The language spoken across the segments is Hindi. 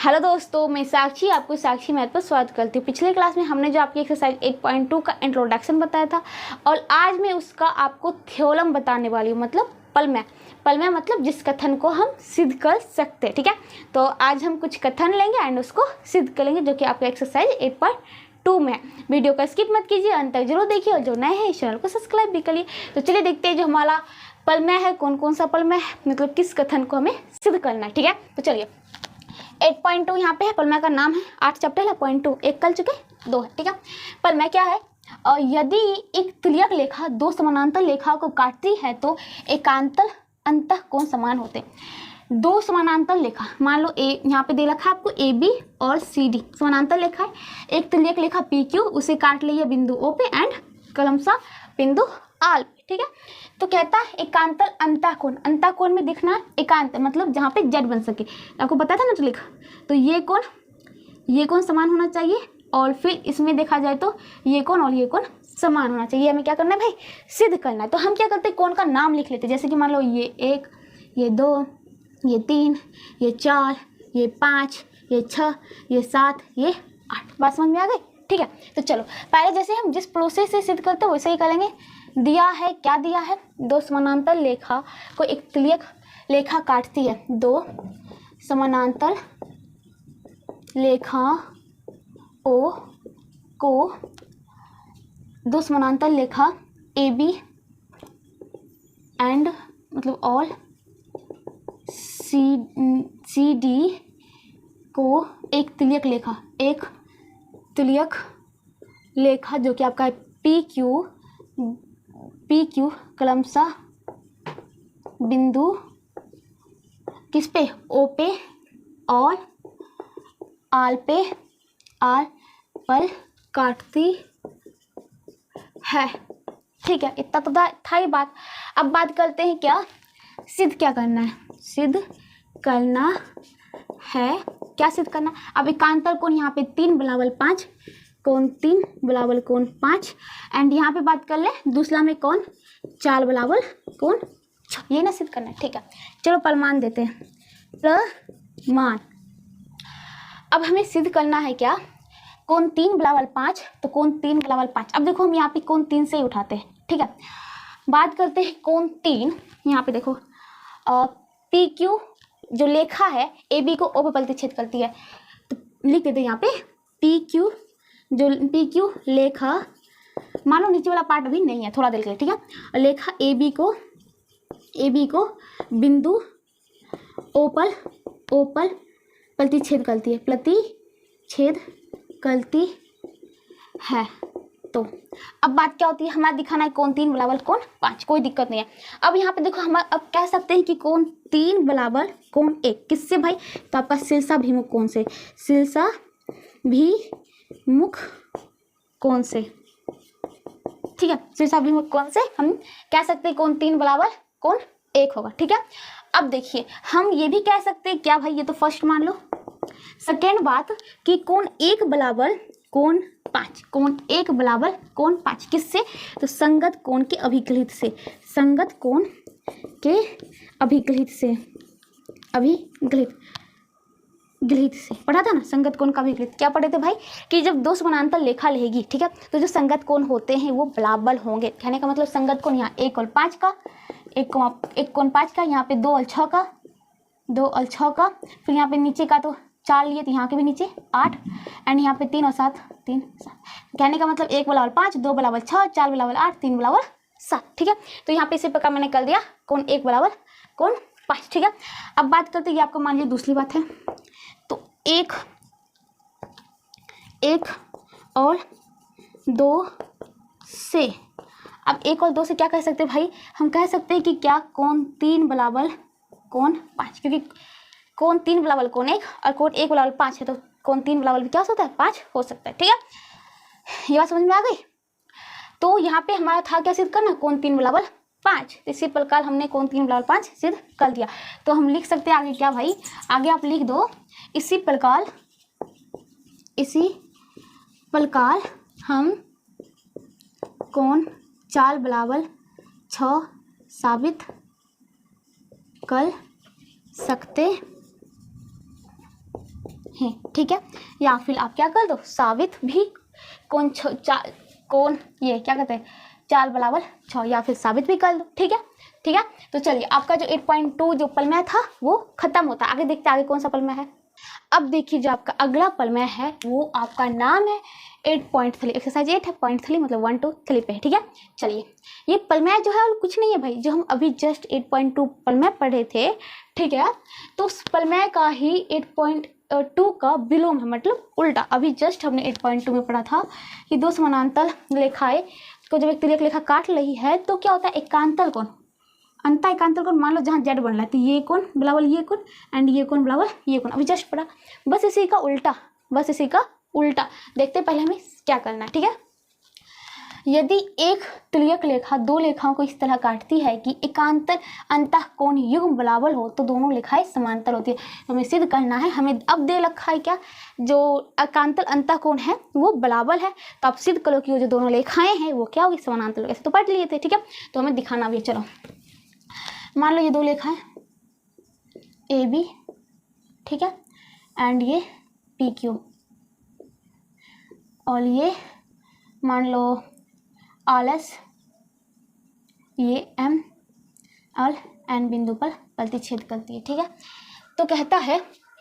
हेलो दोस्तों, मैं साक्षी आपको साक्षी मैथ पर स्वागत करती हूँ। पिछले क्लास में हमने जो आपकी एक्सरसाइज 8.2 का इंट्रोडक्शन बताया था और आज मैं उसका आपको थ्योरम बताने वाली हूँ, मतलब पलमै मतलब जिस कथन को हम सिद्ध कर सकते हैं। ठीक है, तो आज हम कुछ कथन लेंगे एंड उसको सिद्ध करेंगे जो कि आपका एक्सरसाइज 8.2 में है। वीडियो का स्किप मत कीजिए, अंत तक जरूर देखिए और जो नए हैं इस चैनल को सब्सक्राइब भी करिए। तो चलिए देखते हैं जो हमारा पलमै है, कौन कौन सा पलमै है, मतलब किस कथन को हमें सिद्ध करना है। ठीक है, तो चलिए 8.2 यहाँ पे है, पलमै का नाम है। 8 चैप्टर है, 0.2 एक कल चुके 2 है। ठीक है, पलमै क्या है? यदि एक तुल्यक लेखा दो समानांतर लेखाओं को काटती है तो एकांतर अंतःकोण समान होते हैं। दो समानांतर लेखा, मान लो ए यहाँ पे दे रखा है आपको ए बी और सी डी समानांतर लेखा है। एक तुल्यक लेखा पी क्यू, उसे काट लिया बिंदु ओ पे एंड कलमशः बिंदु आर पे। ठीक है, तो कहता है एकांतर अंतःकोण, अंतःकोण में दिखना एकांत मतलब जहाँ पे जेड बन सके। आपको पता था ना तो लिखा, तो ये कोण समान होना चाहिए और फिर इसमें देखा जाए तो ये कोण और ये कोण समान होना चाहिए। हमें क्या करना है भाई? सिद्ध करना है। तो हम क्या करते हैं, कोण का नाम लिख लेते हैं। जैसे कि मान लो ये 1, ये 2, ये 3, ये 4, ये 5, ये 6, ये 7, ये 8। बात समझ में आ गई? ठीक है, तो चलो पहले जैसे हम जिस प्रोसेस से सिद्ध करते हैं वैसे ही करेंगे। दिया है, क्या दिया है? दो समानांतर लेखा को एक तुल्यक लेखा काटती है। दो समानांतर लेखा दो समानांतर लेखा ए बी एंड मतलब और सी डी को एक तुल्यक लेखा जो कि आपका है पी क्यू क्रमशः बिंदु किस पे? ओ पे और आर पर काटती है। ठीक है, इतना तो था ही बात। अब बात करते हैं क्या सिद्ध क्या करना है। सिद्ध करना है, क्या सिद्ध करना? अब एकांतर कोण यहाँ पे 3 बराबर 5, कोण 3 बराबर कोण 5 एंड यहाँ पे बात कर ले दूसरा में कोण 4 बराबर कोण 6, ये ना सिद्ध करना है। ठीक है, चलो प्रमाण देते हैं। प्रमाण, अब हमें सिद्ध करना है क्या? कोण 3 बराबर 5, तो कोण 3 बराबर 5। अब देखो हम यहाँ पे कोण 3 से ही उठाते हैं। ठीक है, बात करते हैं कोण 3। यहाँ पे देखो पी क्यू जो लेखा है ए बी को ओ पे प्रतिच्छेद करती है, तो लिख देते हैं यहाँ पे पी क्यू लेखा, मानो नीचे वाला पार्ट अभी नहीं है, थोड़ा देर के लिए। ठीक है, लेखा ए बी को बिंदु ओ पर प्रतिच्छेद करती है। तो अब बात क्या होती है, हमारा दिखाना है कोण 3 बराबर कोण 5, कोई दिक्कत नहीं है। अब यहाँ पे देखो हम अब कह सकते हैं कि कोण 3 बराबर कोण 1 किससे भाई? तो आपका शीर्षाभिमुख कोण से, शीर्षाभिमुख कोण से। ठीक है, शीर्षाभिमुख कोण से हम कह सकते हैं कोण 3 बराबर कोण 1 होगा। ठीक है, अब देखिए हम ये भी कह सकते हैं क्या भाई, ये तो फर्स्ट मान लो। सेकेंड बात कि कोण 1 बराबर कोण 5, कोण 1 बराबर कोण 5 किससे? तो संगत कोण के अभिकलित से, संगत कोण के अभिकलित से पढ़ा था ना, संगत कोण का अभिकलित। क्या पढ़े थे भाई कि जब दो समानांतर लेखा लेगी, ठीक है, तो जो संगत कोण होते हैं वो बराबर होंगे। कहने का मतलब संगत कोण यहाँ 1 और 5 का, एक कोण 5 का, यहाँ पे 2 और 6 का, फिर यहाँ पे नीचे का तो 4 लिए तो यहाँ के भी नीचे 8 एंड यहाँ पे 3 और 7, 3 7। कहने का मतलब 1 बराबर 5, 2 बराबर 6, 4 बराबर 8, 3 बराबर 7। ठीक है, तो यहाँ पे इसी प्रकार मैंने कर दिया कोण 1 बराबर कोण 5। ठीक है, अब बात करते हैं, ये आपको मान लीजिए दूसरी बात है, तो 1 और 2 से, अब 1 और 2 से क्या कह सकते हैं भाई? हम कह सकते हैं कि क्या कोण 3 बराबर कोण 5, क्योंकि कोण 3 बराबर कोण 1 और कोण 1 बराबर 5 है, तो कोण 3 बराबर क्या हो सकता है? 5 हो सकता है। ठीक है, ये बात समझ में आ गई? तो यहाँ पे हमारा था क्या सिद्ध करना? कोण 3 बराबर 5। इसी प्रकार हमने कोण 3 बराबर 5 सिद्ध कर दिया। तो हम लिख सकते हैं आगे क्या भाई? आगे आप लिख दो इसी प्रकार हम कोण 4 बराबर 6 साबित कर सकते हैं, ठीक है। या फिर आप क्या कर दो, साबित भी कौन ये क्या कहते हैं, 4 बराबर 6, या फिर साबित भी कर दो, ठीक है। ठीक है, तो चलिए आपका जो 8.2 जो प्रमेय था वो खत्म होता है। आगे देखते हैं आगे कौन सा प्रमेय है। अब देखिए जो आपका अगला प्रमेय है वो आपका नाम है 8.3, एक्सरसाइज 8.3 मतलब 1 to 3 पे, ठीक है। चलिए ये प्रमेय जो है वो कुछ नहीं है भाई, जो हम अभी जस्ट 8.2 प्रमेय पढ़े थे, ठीक है। तो उस प्रमेय का ही 8.2 का विलोम है, मतलब उल्टा। अभी जस्ट हमने 8.2 में पढ़ा था कि दो समानांतर रेखाएं को जब एक तिर्यक रेखा काट रही है तो क्या होता है, एकांतर कोण, अंत एकांतर कोण मान लो जहाँ जेड बन रहा है, तो ये कोण बराबर ये कोण एंड ये कोण बराबर ये कोण, अभी जस्ट पढ़ा। बस इसी का उल्टा, बस इसी का उल्टा देखते पहले हमें क्या करना है, ठीक है। यदि एक तिर्यक रेखा दो रेखाओं को इस तरह काटती है कि एकांतर अंतः कोण युग्म बराबर हो तो दोनों रेखाएं समांतर होती है। तो हमें सिद्ध करना है, हमें अब दे रखा है क्या, जो एकांतर अंतः कोण है वो बराबर है, तो आप सिद्ध करो कि वो जो दोनों रेखाएं हैं वो क्या होगी, समांतर। ऐसे तो पढ़ लिए थे, ठीक है। तो हमें दिखाना भी है, चलो मान लो ये दो रेखाएं ए बी, ठीक है, एंड ये पी क्यू, और ये मान लो आर एस, ये एम और एन बिंदु पर प्रतिच्छेद करती है, ठीक है। तो कहता है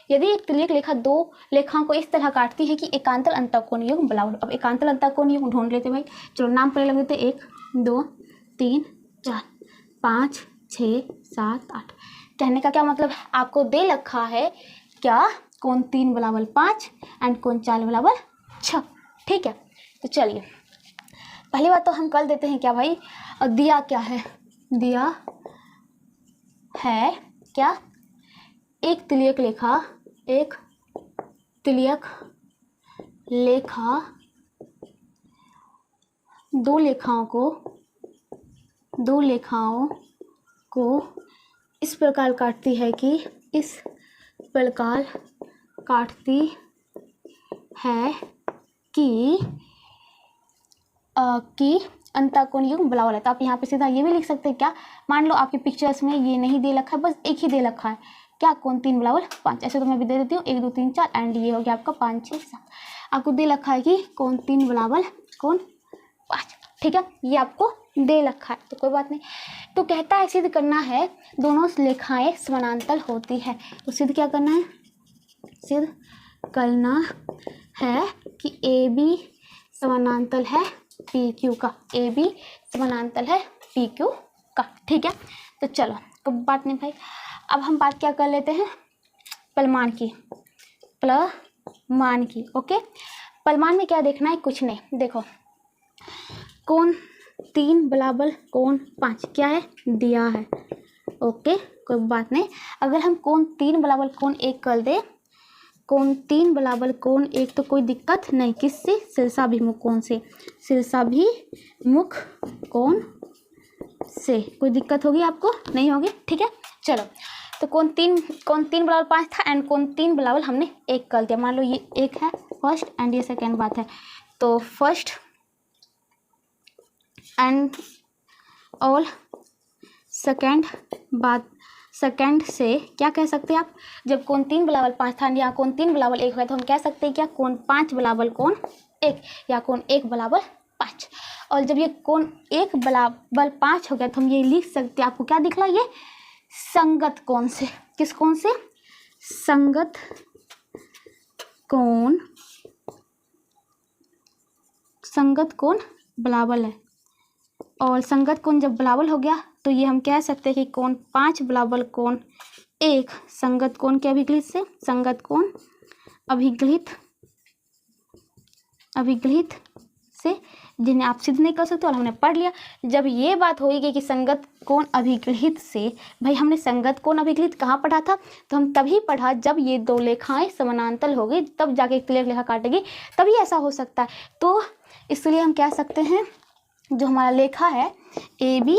यदि एक तिर्यक रेखा दो रेखाओं को इस तरह काटती है कि एकांतर अंतःकोण युग्म बराबर। अब एकांतर अंतःकोण युग्म ढूंढ लेते भाई, चलो नाम पहले लग लेते, 1 2 3 4 5 6 7 8। कहने का क्या मतलब है, आपको दे रखा है क्या, कोण 3 बराबर 5 एंड कोण 4 बराबर 6, ठीक है। तो चलिए पहली बात तो हम कर देते हैं क्या भाई, दिया क्या है, दिया है क्या, एक तिर्यक रेखा, एक तिर्यक रेखा दो रेखाओं को इस प्रकार काटती है कि इस प्रकार काटती है कि अंतःकोण युग्म बराबर है। तो आप यहाँ पे सीधा ये भी लिख सकते हैं क्या, मान लो आपके पिक्चर्स में ये नहीं दे रखा है, बस एक ही दे रखा है क्या, कोण 3 बराबर 5। ऐसे तो मैं भी दे देती हूँ 1 2 3 4 एंड ये हो गया आपका 5 6 7। आपको दे रखा है कि कोण 3 बराबर कोण 5, ठीक है, ये आपको दे रखा है तो कोई बात नहीं। तो कहता है सिद्ध करना है दोनों रेखाएं समानांतर होती है। तो सिद्ध क्या करना है, सिद्ध करना है कि ए बी समानांतर है पी क्यू का, ए बी समानांतर है पी क्यू का, ठीक है। तो चलो कोई बात नहीं भाई, अब हम बात क्या कर लेते हैं, परिमाण की, परिमाण की, ओके। परिमाण में क्या देखना है, कुछ नहीं, देखो कोण 3 बराबर कोण 5 क्या है, दिया है, ओके कोई बात नहीं। अगर हम कोण 3 बराबर कोण 1 कर दे, कोण 3 बराबर कोण 1 तो कोई दिक्कत नहीं, किससे, शीर्षाभिमुख कोण से, शीर्षाभिमुख कोण से कोई दिक्कत होगी आपको, नहीं होगी, ठीक है। चलो तो कोण 3 बराबर 5 था एंड कोण 3 बराबर हमने 1 कर दिया। मान लो ये 1 है फर्स्ट एंड ये सेकेंड बात है, तो फर्स्ट एंड और सेकेंड बात, सेकेंड से क्या कह सकते हैं आप, जब कोण 3 बराबर 5 था यहाँ कोण 3 बराबर 1 है तो हम कह सकते हैं क्या, कोण 5 बराबर कोण 1 या कोण 1 बराबर 5। और जब ये कोण 1 बराबर 5 हो गया तो हम ये लिख सकते हैं, आपको क्या दिख रहा है, ये संगत कोण से, किस कोण से, संगत कोण, संगत कोण बराबर है। और संगत कोण जब बराबर हो गया तो ये हम कह सकते हैं कि कोण 5 बराबर कोण 1 संगत कोण के अभिगलित से, संगत कोण अभिगलित से, जिन्हें आप सिद्ध नहीं कर सकते और हमने पढ़ लिया। जब ये बात होगी कि संगत कोण अभिगलित से, भाई हमने संगत कोण अभिगलित कहाँ पढ़ा था, तो हम तभी पढ़ा जब ये दो रेखाएं समानांतर हो गई, तब जाके एक तिर्यक रेखा काटेगी, तभी ऐसा हो सकता है। तो इसलिए हम कह सकते हैं जो हमारा रेखा है ए बी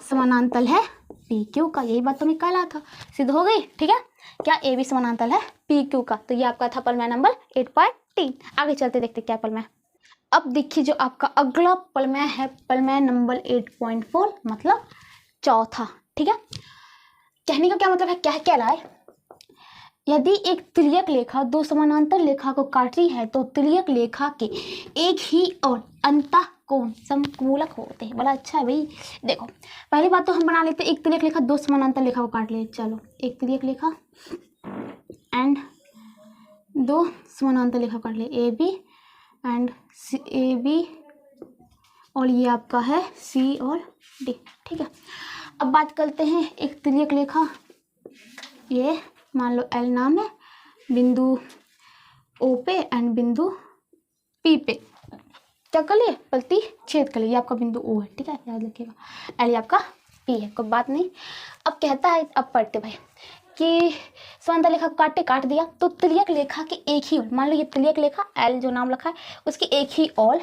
समानांतर है पी क्यू का, यही बात तो मैं कह रहा था, सिद्ध हो गई, ठीक है। क्या, ए बी समानांतर है पी क्यू का। तो ये आपका था प्रमेय नंबर 8.3। आगे चलते देखते क्या प्रमेय। अब देखिए जो आपका अगला प्रमेय है प्रमेय नंबर 8.4 मतलब चौथा, ठीक है। कहने का क्या मतलब है, क्या कह रहा है, यदि एक तिर्यक रेखा दो समानांतर रेखा को काट रही है तो तिर्यक रेखा के एक ही और अंतः कोण समपूलक होते हैं। बड़ा अच्छा है भाई। देखो पहली बात तो हम बना लेते हैं, एक तिर्यक रेखा दो समानांतर रेखा को काट ले। चलो एक तिर्यक रेखा एंड दो समानांतर रेखा काट ले, A B and A B, और ये आपका है सी और डी। ठीक है, अब बात करते हैं एक तिर्यक रेखा, ये मान लो एल नाम है, बिंदु ओ पे एंड बिंदु पी पे क्या कर लिए, प्रति छेद कर लिए। ये आपका बिंदु ओ है, ठीक है, याद रखिएगा। एल आपका पी है, कोई बात नहीं। अब कहता है, अब पढ़ते भाई कि समांतर रेखा काट दिया तो तिर्यक रेखा के एक ही, मान लो ये तिर्यक रेखा एल जो नाम रखा है उसकी एक ही और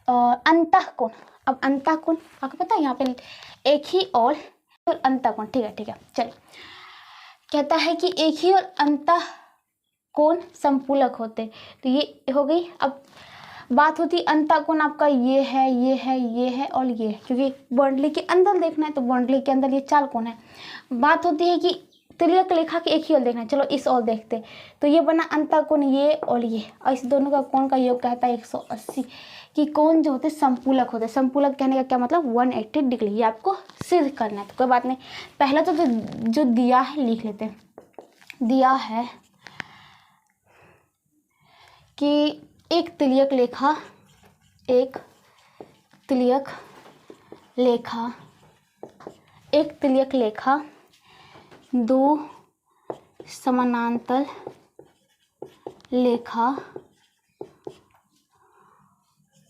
अंतः कोण। अब अंतः कोण आपको पता है, यहाँ पे एक ही और अंतः कोण। ठीक है चलिए, कहता है कि एक ही और अंतः कोण समपूलक होते, तो ये हो गई। अब बात होती है अंतः कोण आपका ये है, ये है, ये है और ये है, क्योंकि बाउंड्री के अंदर देखना है तो बाउंड्री के अंदर ये चार कोण है। बात होती है कि तिर्यक रेखा के एक ही ओर देखना है, चलो इस ओर देखते, तो ये बना अंतः कोण ये और ये, और इस दोनों का कोण का योग कहता है 180 कि कोण जो होते संपूलक होते। संपूलक कहने का क्या मतलब, 180 डिग्री। ये आपको सिद्ध करना है, तो कोई बात नहीं। पहला तो जो दिया है लिख लेते हैं। दिया है कि एक तिर्यक रेखा दो समानांतर रेखा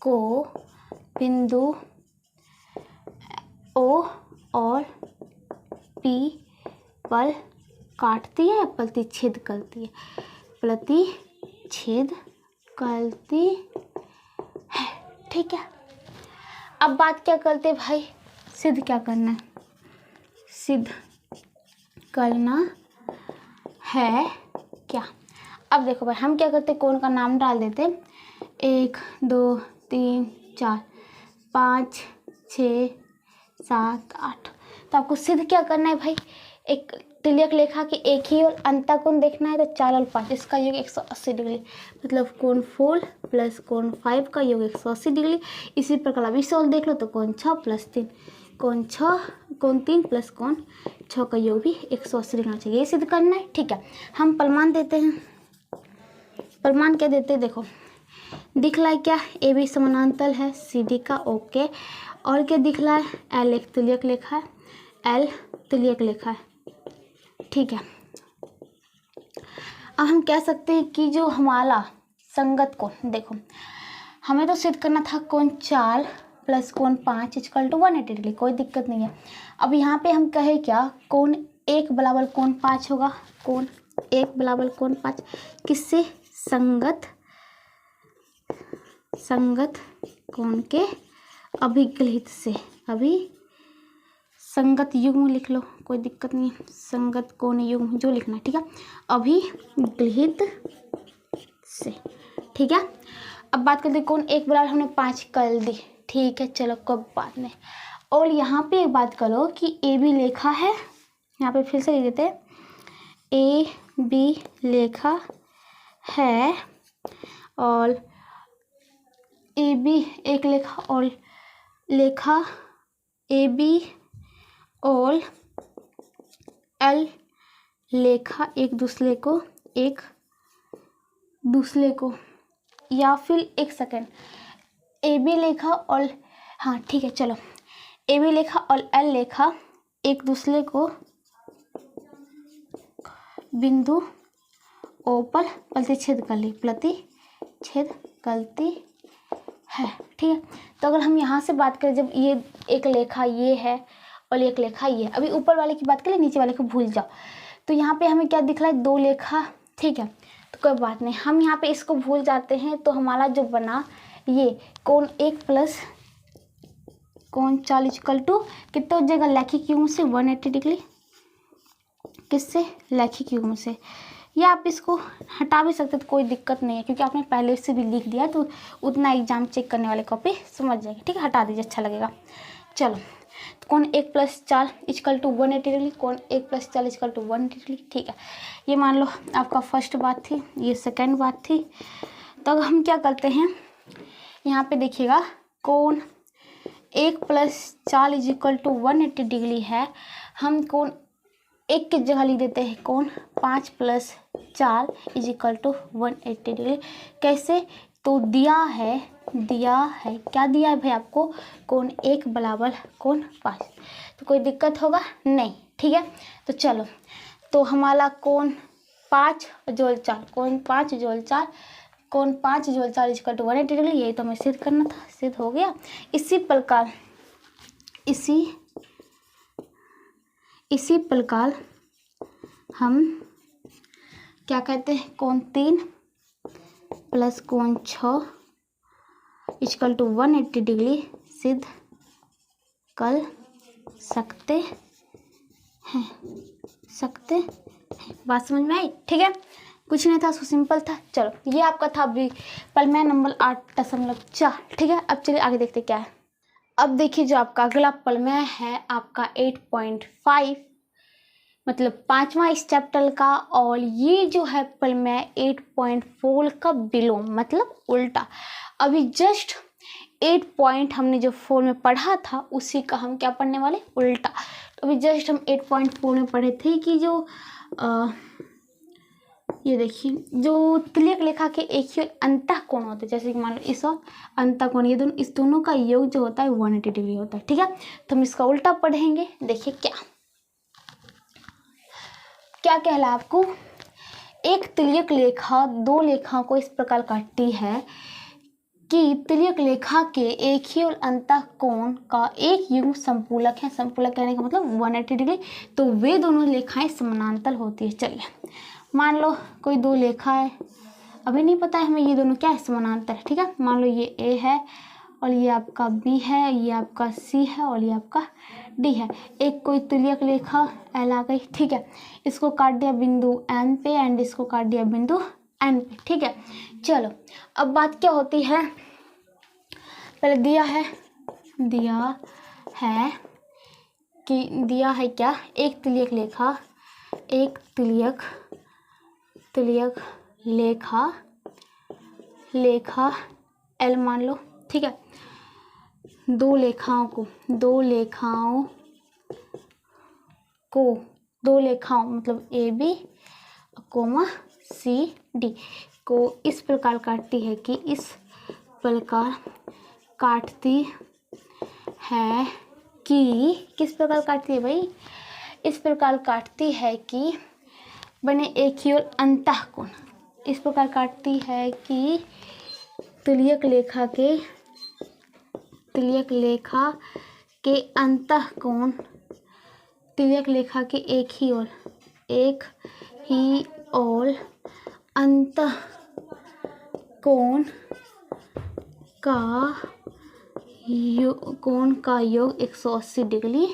को बिंदु ओ और पी पर काटती है, प्रतिच्छेद करती है, प्रतिच्छेद करती है। ठीक है, अब बात क्या करते भाई, सिद्ध क्या करना है, सिद्ध करना है क्या। अब देखो भाई हम क्या करते, कोण का नाम डाल देते, 1 2 3 4 5 6 7 8। तो आपको सिद्ध क्या करना है भाई, एक तिर्यक रेखा के एक ही और अंतः कोण देखना है, तो 4 और 5 इसका योग 180 डिग्री, मतलब कोण 4 प्लस कोण 5 का योग 180 डिग्री। इसी प्रकार अब इस ओर देख लो तो कोण 6 प्लस 3, कोण 3 प्लस कोण 6 का योग भी 180 डिग्री चाहिए, ये सिद्ध करना है। ठीक है, हम प्रमाण देते हैं। प्रमाण क्या देते हैं, देखो दिख रहा है क्या, ए बी समानांतर है सी डी का, ओके। और क्या दिख रहा है, एल एक तिर्यक रेखा है, एल तिर्यक रेखा है। ठीक है, अब हम कह सकते हैं कि जो हमारा संगत कोण, देखो हमें तो सिद्ध करना था कोण 4 प्लस कोण 5 इक्वल टू 180 डिग्री, कोई दिक्कत नहीं है। अब यहाँ पे हम कहे क्या, कोण 1 बराबर कोण 5 होगा, कोण 1 बराबर कोण 5 किससे, संगत कोण के अभिगलित से, संगत युग्म लिख लो, कोई दिक्कत नहीं है, संगत कोण युग्म जो लिखना है, ठीक है, अभिगलित से। ठीक है, अब बात करते कोण 1 बराबर हमने 5 कर दी, ठीक है चलो कोई बात नहीं। और यहाँ पे एक बात करो कि ए बी रेखा है, यहाँ पे फिर से लिख देते हैं, ए बी रेखा है और ए बी एक रेखा और रेखा ए बी और एल रेखा एक दूसरे को या फिर एक सेकेंड, ए बी रेखा और, हाँ ठीक है चलो, ए बी रेखा और एल रेखा एक दूसरे को बिंदु ओ पर प्रतिच्छेद करती है। ठीक है, तो अगर हम यहाँ से बात करें, जब ये एक रेखा ये है और एक रेखा ये है, अभी ऊपर वाले की बात करें, नीचे वाले को भूल जाओ। तो यहाँ पे हमें क्या दिख रहा है, 2 रेखा, ठीक है, तो कोई बात नहीं, हम यहाँ पे इसको भूल जाते हैं। तो हमारा जो बना ये कोण 1 प्लस कोण 4 इक्वल टू कितना हो जाएगा, रैखिक युग्म से 180 डिग्री, किससे, रैखिक युग्म से। या आप इसको हटा भी सकते तो कोई दिक्कत नहीं है, क्योंकि आपने पहले से भी लिख दिया तो उतना एग्जाम चेक करने वाले कॉपी समझ जाएगी। ठीक है, हटा दीजिए, अच्छा लगेगा। चलो तो कोण 1 + 4 इक्वल टू 180 डिग्री, कोण 1 + 4 इक्वल टू 180 डिग्री। ठीक है, ये मान लो आपका फर्स्ट बात थी, ये सेकेंड बात थी। तो अब हम क्या करते हैं, यहाँ पे देखिएगा कोण 1 + 4 इक्वल टू 180 डिग्री है, हम कोण 1 की जगह लिख देते हैं कोण 5 + 4 इक्वल टू 180 डिग्री। कैसे, तो दिया है क्या दिया है भाई आपको, कोण 1 बराबर कोण 5। तो कोई दिक्कत होगा नहीं, ठीक है। तो चलो, तो हमारा कोण 5 जोड़ 4, कोण 5 जोड़ 4, कोण 5 जोड़ 4 इक्वल टू 180 डिग्री, यही तो हमें सिद्ध करना था, सिद्ध हो गया। इसी प्रकार हम क्या कहते हैं, कोण 3 + कोण 6 इक्वल टू 180 डिग्री सिद्ध कर सकते हैं। बात समझ में आई, ठीक है। कुछ नहीं था, सो सिंपल था। चलो, ये आपका था अभी प्रमेय नंबर 8.4। ठीक है, अब चलिए आगे देखते क्या है। अब देखिए जो आपका अगला प्रमेय है आपका 8.5, मतलब 5वां इस चैप्टर का, और ये जो है प्रमेय 8.4 का विलोम मतलब उल्टा। अभी जस्ट 8 पॉइंट हमने जो 4 में पढ़ा था उसी का हम क्या पढ़ने वाले, उल्टा। तो अभी जस्ट हम 8.4 में पढ़े थे कि जो ये देखिए जो तुल्यक रेखा के एक ही अंतः कोण होते हैं, जैसे कि मान लो इस और अंतः कोण, ये दोनों, इस दोनों का योग जो होता है 180 डिग्री होता है। ठीक है, तो हम इसका उल्टा पढ़ेंगे। देखिए क्या कहला आपको, एक तुल्यक रेखा दो रेखाओं को इस प्रकार काटती है कि तुल्यक रेखा के एक ही और अंतः कोण का एक युग्म संपूलक है। संपूलक कहने का मतलब 180 डिग्री, तो वे दोनों रेखाएं समानांतर होती है। चलिए मान लो कोई दो रेखा है, अभी नहीं पता है हमें ये दोनों क्या है, समानांतर है। ठीक है, मान लो ये A है और ये आपका B है, ये आपका C है और ये आपका D है। एक कोई तुल्यक रेखा L आ गई। ठीक है, इसको काट दिया बिंदु M पे एंड इसको काट दिया बिंदु N पे। ठीक है, चलो अब बात क्या होती है, पहले दिया है क्या, एक तुल्यक रेखा L मान लो। ठीक है, दो लेखाओं मतलब AB कोमा CD को इस प्रकार काटती है कि किस प्रकार काटती है भाई, इस प्रकार काटती है कि बने एक ही और अंतः कोण। इस प्रकार काटती है कि तुल्यक के अंतः कोण, तुल्यक रेखा के एक ही और अंतः कोण का योग 180 डिग्री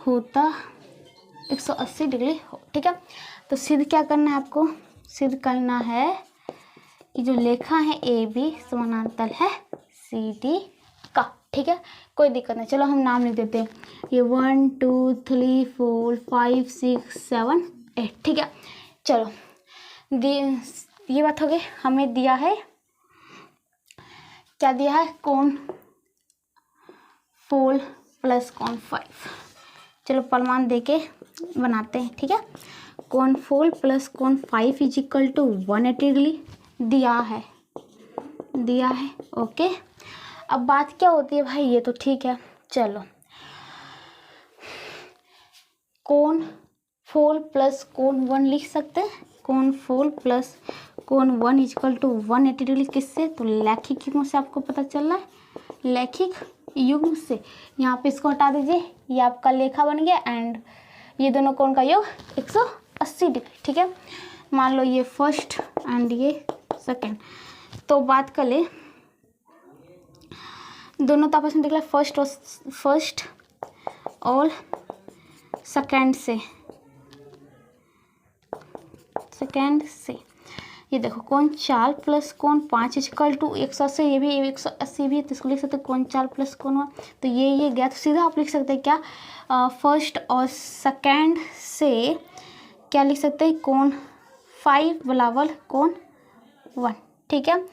होता, 180 डिग्री हो। ठीक है, तो सिद्ध क्या करना है आपको, सिद्ध करना है कि जो रेखा है AB समानांतर है CD का। ठीक है, कोई दिक्कत नहीं। चलो हम नाम लिख देते हैं, ये 1 2 3 4 5 6 7 8। ठीक है, चलो ये बात हो गई। हमें दिया है क्या, दिया है कोण 4 + कोण 5। चलो प्रमाण देके बनाते हैं। ठीक है, कोण 4 + कोण 5 इक्वल टू 180 डिग्री दिया है। ओके, अब बात क्या होती है भाई, ये तो ठीक है। चलो कोण 4 + कोण 1 लिख सकते हैं, कोण 4 + कोण 1 इक्वल टू 180 डिग्री। किससे, तो रैखिक युग्म से आपको पता चल रहा है, रैखिक युग्म से। यहाँ पे इसको हटा दीजिए, ये आपका रेखा बन गया एंड ये दोनों कोण का योग 180 डिग्री। ठीक है, मान लो ये फर्स्ट एंड ये सेकंड, तो बात कर ले, दोनों तो आपस में देख ला, फर्स्ट और सेकंड से ये देखो कोण 4 प्लस कोण 5 इक्वल टू 180, ये भी 180 भी है, तो इसको लिख सकते हैं कोण 4 प्लस कोण 1। तो ये गया, तो सीधा आप लिख सकते हैं क्या, फर्स्ट और सेकेंड से क्या लिख सकते हैं, कोण 5 बराबर कोण 1। ठीक है,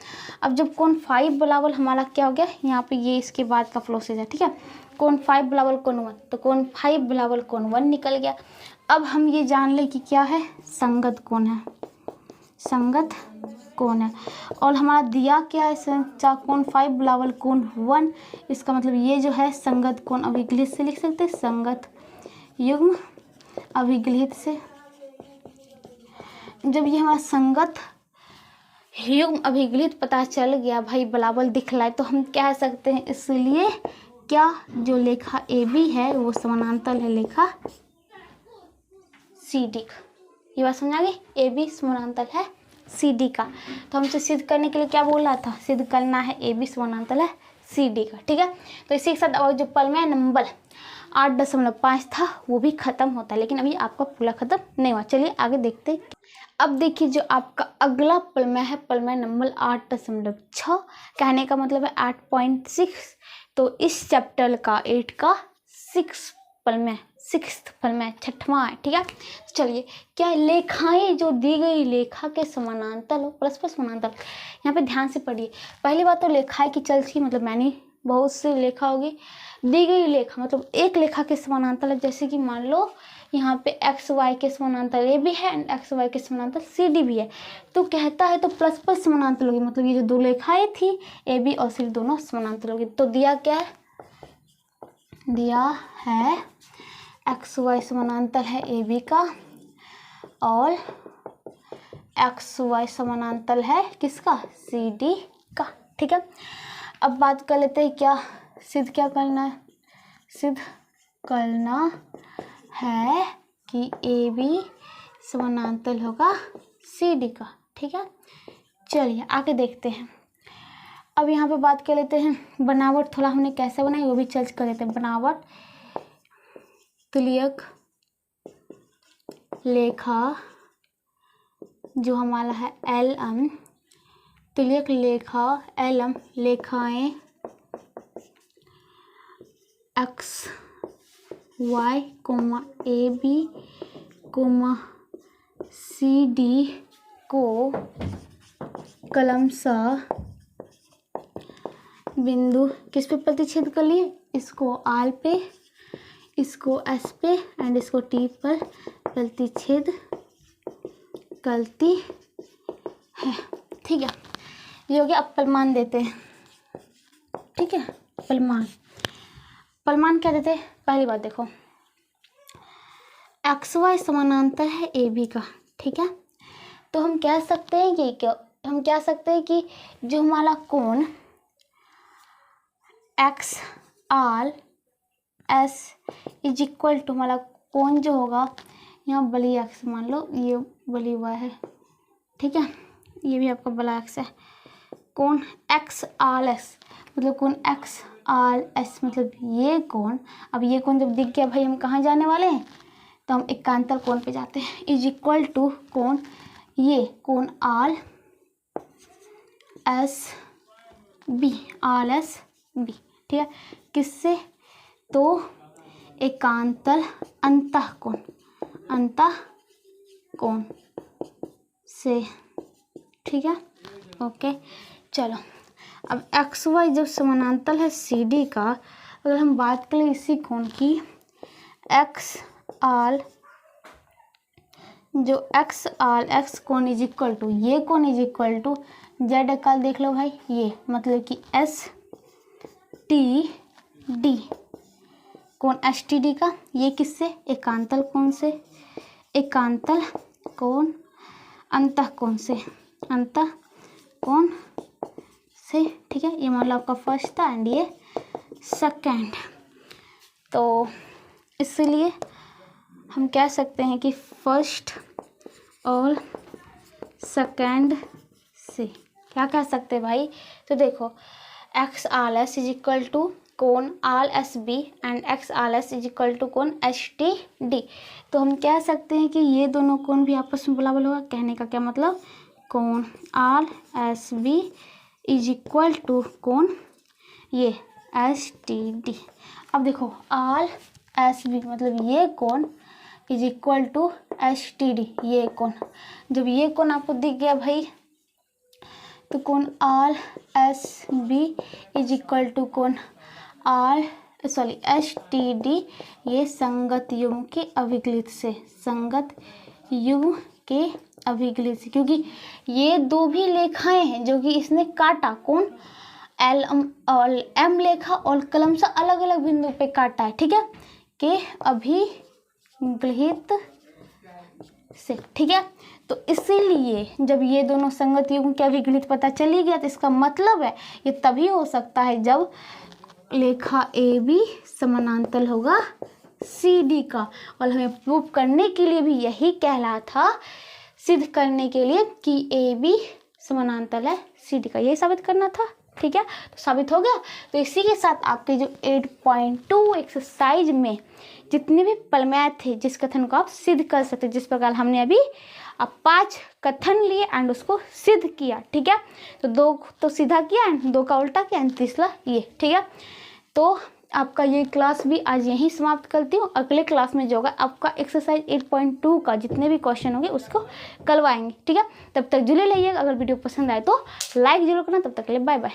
अब जब कोण 5 बराबर हमारा क्या हो गया, यहाँ पे ये इसके बाद का प्रोसेस है। ठीक है, कोण 5 बराबर कोण 1, तो कोण 5 बराबर कोण 1 निकल गया। अब हम ये जान लें कि क्या है, संगत कोण है, संगत कोण है। और हमारा दिया क्या है, कोण 5 बराबर कोण 1, इसका मतलब ये जो है संगत कोण अभिगलित से लिख सकते हैं, संगत युग्म अभिगलित से। जब ये हमारा संगत युग्म अभिगलित पता चल गया भाई, बराबर दिखलाए, तो हम कह सकते हैं इसलिए क्या, जो लेखा ए बी है वो समानांतर है लेखा सी डी का। ये बात समझ आ गई, ए बी समानांतर है सी डी का। तो हमसे सिद्ध करने के लिए क्या बोला था, सिद्ध करना है ए बी समानांतर है सी डी का। ठीक है, तो इसी के साथ और जो प्रमेय नंबर 8.5 था वो भी खत्म होता है, लेकिन अभी आपका पूरा खत्म नहीं हुआ। चलिए आगे देखते हैं। अब देखिए जो आपका अगला प्रमेय है, प्रमेय नंबर 8.6, कहने का मतलब है 8.6। तो इस चैप्टर का 8 का 6th प्रमेय 6वां है। ठीक है, चलिए क्या है, लेखाएं जो दी गई लेखा के समानांतर हो, परस्पर समानांतर। यहाँ पे ध्यान से पढ़िए। पहली बात तो लेखाएं की चलती, मतलब मैंने बहुत सी लेखा होगी, दी गई लेखा मतलब एक लेखा के समानांतर है। जैसे कि मान लो यहाँ पे एक्स वाई के समानांतर ए भी है एंड एक्स वाई के समानांतर सी डी भी है, तो कहता है तो परस्पर समानांतर होगी, मतलब ये जो दो लेखाएं थी ए बी और सी डी दोनों समानांतर होगी। तो दिया क्या है, दिया है एक्स वाई समानांतर है ए बी का और एक्स वाई समानांतर है किसका, सी डी का। ठीक है, अब बात कर लेते हैं क्या सिद्ध क्या करना है, सिद्ध करना है कि ए बी समानांतर होगा सी डी का। ठीक है, चलिए आगे देखते हैं। अब यहाँ पे बात कर लेते हैं बनावट, थोड़ा हमने कैसे बनाई वो भी चर्च कर लेते हैं। बनावट तुल्यक लेखा जो हमारा है एल एम, तुल्यक लेखा एल एम, लेखाएं X Y comma A B comma C D को कलमशः बिंदु किस पे प्रतिच्छेद कर लिए, इसको आर पे, इसको एस पे एंड इसको टी पर प्रतिच्छेद करती है। ठीक है, ये हो गया। अब प्रमाण देते हैं। ठीक है, प्रमाण क्या देते हैं, पहली बात देखो एक्स वाई समानांतर है ए बी का। ठीक है, तो हम कह सकते हैं कि क्या, हम कह सकते हैं कि जो हमारा कोण X R S is equal to, हमारा कोण जो होगा यहाँ बली एक्स, मान लो ये बली वाई है। ठीक है, ये भी आपका बड़ा एक्स है। कोण एक्स आर एस मतलब कोण एक्स आर एस मतलब ये कोण, अब ये कोण जब दिख गया भाई हम कहाँ जाने वाले हैं, तो हम एकांतर कोण पे जाते हैं। इज इक्वल टू कोण, ये कोण R S B, R S B. ठीक है, किससे, तो एकांतर अंतःकोण, अंतःकोण से। ठीक है, ओके। चलो अब एक्स वाई जब समानांतर है सी डी का, अगर हम बात करें इसी कोण की, एक्स आर, जो एक्स आर एक्स कोण इज इक्वल टू, ये कोण इज इक्वल टू जेड अकाल देख लो भाई, ये मतलब कि एस टी डी, कोण एस टी डी का, ये किससे, एकांतर कोण से, एकांतर कोण अंतःकोण से, अंतःकोण से। ठीक है, ये मान लो आपका फर्स्ट था एंड ये सेकंड, तो इसलिए हम कह सकते हैं कि फर्स्ट और सेकंड से क्या कह सकते हैं भाई, तो देखो X R S is equal to कोण R S B and X R S is equal to कोण एच टी डी। तो हम कह सकते हैं कि ये दोनों कोण भी आपस में बराबर होगा। कहने का क्या मतलब, कोण R S B is equal to कोण ये एस टी डी। अब देखो आर एस बी मतलब ये कोण is equal to S T D ये कोण। जब ये कोण आपको दिख गया भाई तो कोण R S B is equal to कोण एस टी डी ये संगत युग्म के अभिकलित से, संगत युग्म के अभिकलित से, क्योंकि ये दो भी लेखाएं हैं जो कि इसने काटा, कौन एल और एम लेखा और कलम से अलग अलग बिंदु पे काटा है, ठीक है, के अभिगलित से, ठीक है। तो इसीलिए जब ये दोनों संगत युग्म के अभिगलित पता चली गया तो इसका मतलब है ये तभी हो सकता है जब लेखा ए बी समानांतर होगा सी डी का। और हमें प्रूव करने के लिए भी यही कहला था, सिद्ध करने के लिए कि ए बी समानांतर है सी डी का, यही साबित करना था, ठीक है। तो साबित हो गया। तो इसी के साथ आपके जो 8.2 एक्सरसाइज में जितने भी प्रमेय थे जिस कथन को आप सिद्ध कर सकते, जिस प्रकार हमने अभी 5 कथन लिए एंड उसको सिद्ध किया, ठीक है। तो 2 तो सीधा किया एंड 2 का उल्टा किया एंड तीसरा ये, ठीक है। तो आपका ये क्लास भी आज यहीं समाप्त करती हूँ। अगले क्लास में जो होगा आपका एक्सरसाइज 8.2 का जितने भी क्वेश्चन होंगे उसको करवाएंगे, ठीक है। तब तक जुड़े रहिएगा। अगर वीडियो पसंद आए तो लाइक जरूर करना। तब तक के लिए बाय बाय।